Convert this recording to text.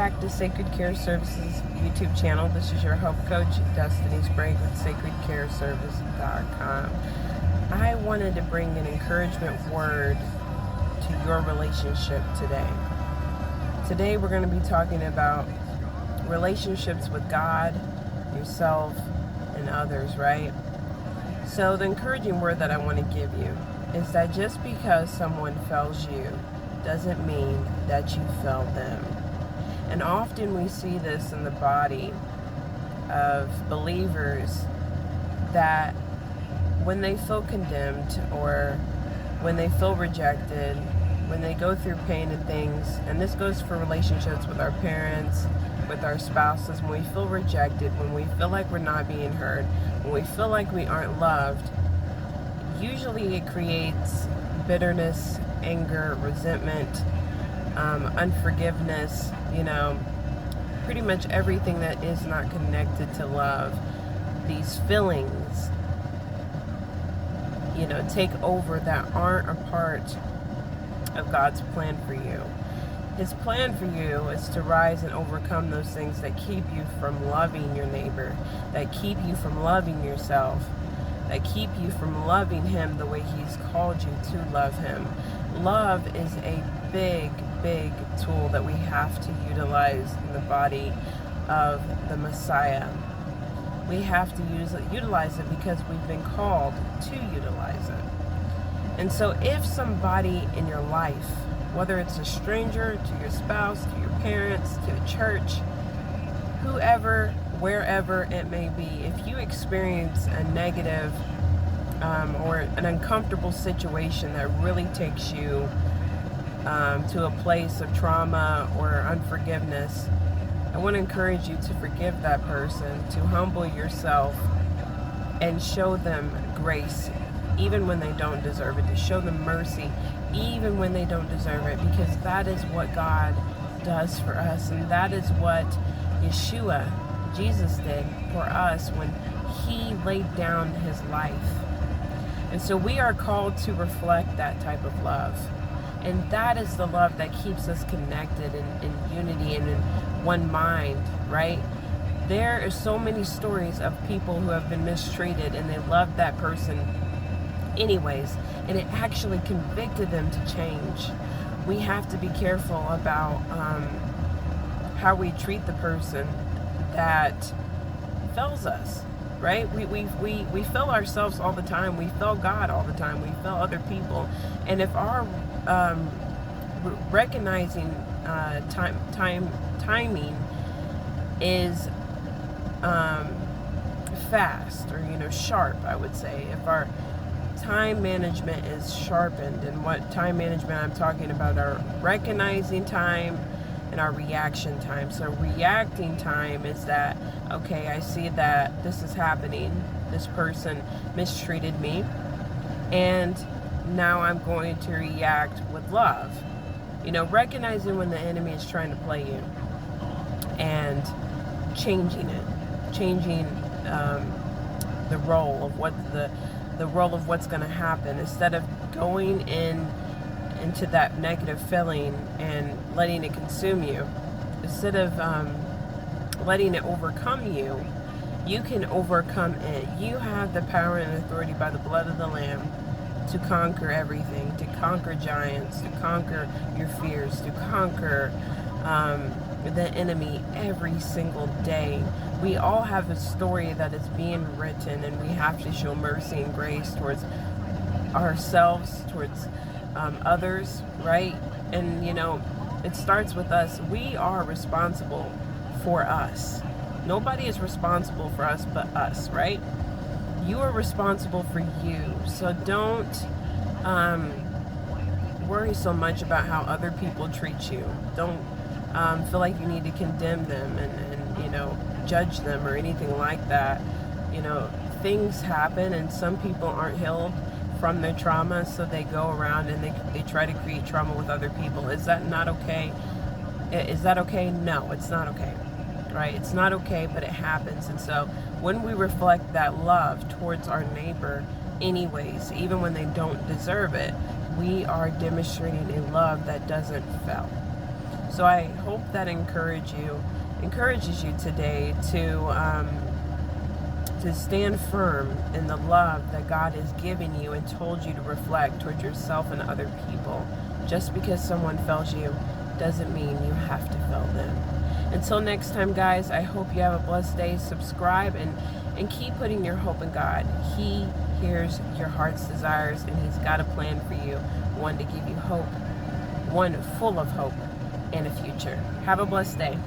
back to Sacred Care Services YouTube channel. This is your health coach, Destiny Sprague with SacredCareServices.com. I wanted to bring an encouragement word to your relationship today. Today we're going to be talking about relationships with God, yourself, and others, right? So the encouraging word that I want to give you is that just because someone fails you doesn't mean that you failed them. And often we see this in the body of believers, that when they feel condemned or when they feel rejected, when they go through pain and things, and this goes for relationships with our parents, with our spouses, when we feel rejected, when we feel like we're not being heard, when we feel like we aren't loved, usually it creates bitterness, anger, resentment, unforgiveness, pretty much everything that is not connected to love. These feelings, take over that aren't a part of God's plan for you. His plan for you is to rise and overcome those things that keep you from loving your neighbor, that keep you from loving yourself, that keep you from loving Him the way He's called you to love Him. Love is a big tool that we have to utilize in the body of the Messiah. We have to utilize it because we've been called to utilize it. And so if somebody in your life, whether it's a stranger, to your spouse, to your parents, to the church, whoever, wherever it may be, if you experience a negative or an uncomfortable situation that really takes you to a place of trauma or unforgiveness, I want to encourage you to forgive that person, to humble yourself and show them grace even when they don't deserve it, to show them mercy even when they don't deserve it, because that is what God does for us, and that is what Yeshua, Jesus, did for us when He laid down His life. And so we are called to reflect that type of love. And that is the love that keeps us connected in unity and in one mind, right? There are so many stories of people who have been mistreated and they loved that person anyways, and it actually convicted them to change. We have to be careful about how we treat the person that fails us, right? We fail ourselves all the time. We fail God all the time. We fail other people. And if our recognizing timing is fast or sharp, I would say, if our time management is sharpened, and what time management I'm talking about are recognizing time and our reaction time. So reacting time is that, okay, I see that this is happening, this person mistreated me, and now I'm going to react with love. Recognizing when the enemy is trying to play you and changing the role of what's going to happen, instead of going into that negative feeling and letting it consume you. Instead of letting it overcome you, you can overcome it. You have the power and authority by the blood of the Lamb to conquer everything, to conquer giants, to conquer your fears, to conquer the enemy every single day. We all have a story that is being written, and we have to show mercy and grace towards ourselves, towards others, right? And it starts with us. We are responsible for us. Nobody is responsible for us but us, right? You are responsible for you. So don't worry so much about how other people treat you. Don't feel like you need to condemn them and judge them or anything like that. Things happen, and some people aren't healed from their trauma, so they go around and they try to create trauma with other people. Is that not okay? Is that okay? No, it's not okay, right? It's not okay, but it happens. And so when we reflect that love towards our neighbor anyways, even when they don't deserve it, we are demonstrating a love that doesn't fail. So I hope that encourages you today to stand firm in the love that God has given you and told you to reflect towards yourself and other people. Just because someone fails you doesn't mean you have to fail them. Until next time, guys, I hope you have a blessed day. Subscribe and keep putting your hope in God. He hears your heart's desires, and He's got a plan for you, one to give you hope, one full of hope and a future. Have a blessed day.